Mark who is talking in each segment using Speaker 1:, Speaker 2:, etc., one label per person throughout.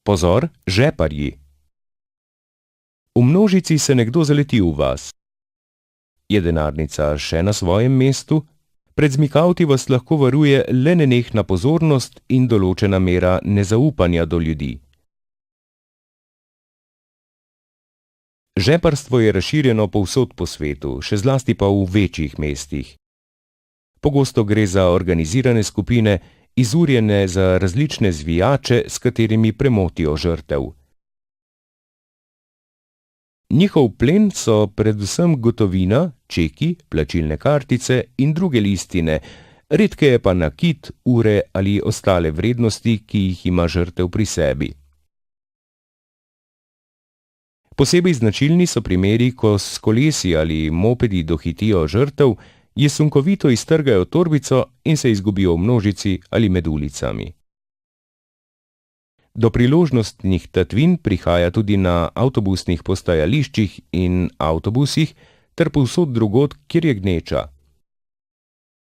Speaker 1: Pozor, žeparji! V množici se nekdo zaleti v vas. Je denarnica še na svojem mestu? Pred zmikavti vas lahko varuje le nenehna pozornost in določena mera nezaupanja do ljudi. Žeparstvo je razširjeno povsod po svetu, še zlasti pa v večjih mestih. Pogosto gre za organizirane skupine, izurjene za različne zvijače, s katerimi premotijo žrtev. Njihov plen so predvsem gotovina, čeki, plačilne kartice in druge listine, redkeje pa nakit, ure ali ostale vrednosti, ki jih ima žrtev pri sebi. Posebej značilni so primeri, ko s kolesi ali mopedi dohitijo žrtev, je sunkovito iztrgajo torbico in se izgubijo v množici ali med ulicami. Do priložnostnih tatvin prihaja tudi na avtobusnih postajališčih in avtobusih ter povsod drugod, kjer je gneča.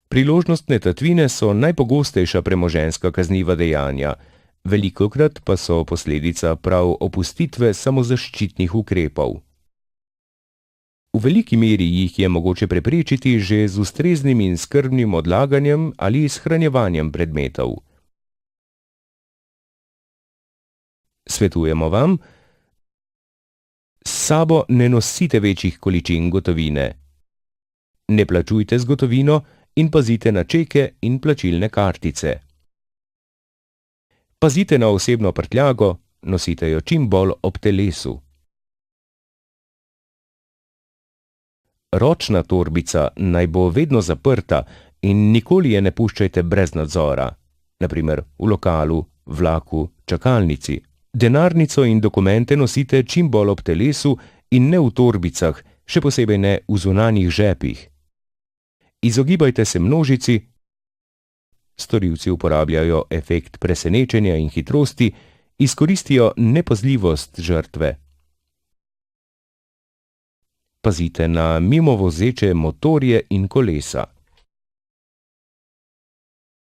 Speaker 1: Priložnostne tatvine so najpogostejša premoženjska kazniva dejanja, velikokrat pa so posledica prav opustitve samozaščitnih ukrepov. V veliki meri jih je mogoče preprečiti že z ustreznim in skrbnim odlaganjem ali shranjevanjem predmetov. Svetujemo vam: s sabo ne nosite večjih količin gotovine. Ne plačujte z gotovino in pazite na čeke in plačilne kartice. Pazite na osebno prtljago, nosite jo čim bolj ob telesu. Ročna torbica naj bo vedno zaprta in nikoli je ne puščajte brez nadzora, na primer v lokalu, vlaku, čakalnici. Denarnico in dokumente nosite čim bolj ob telesu in ne v torbicah, še posebej ne v zunanjih žepih. Izogibajte se množici. Storilci uporabljajo efekt presenečenja in hitrosti, izkoristijo nepazljivost žrtve. Pazite na mimovozeče motorje in kolesa.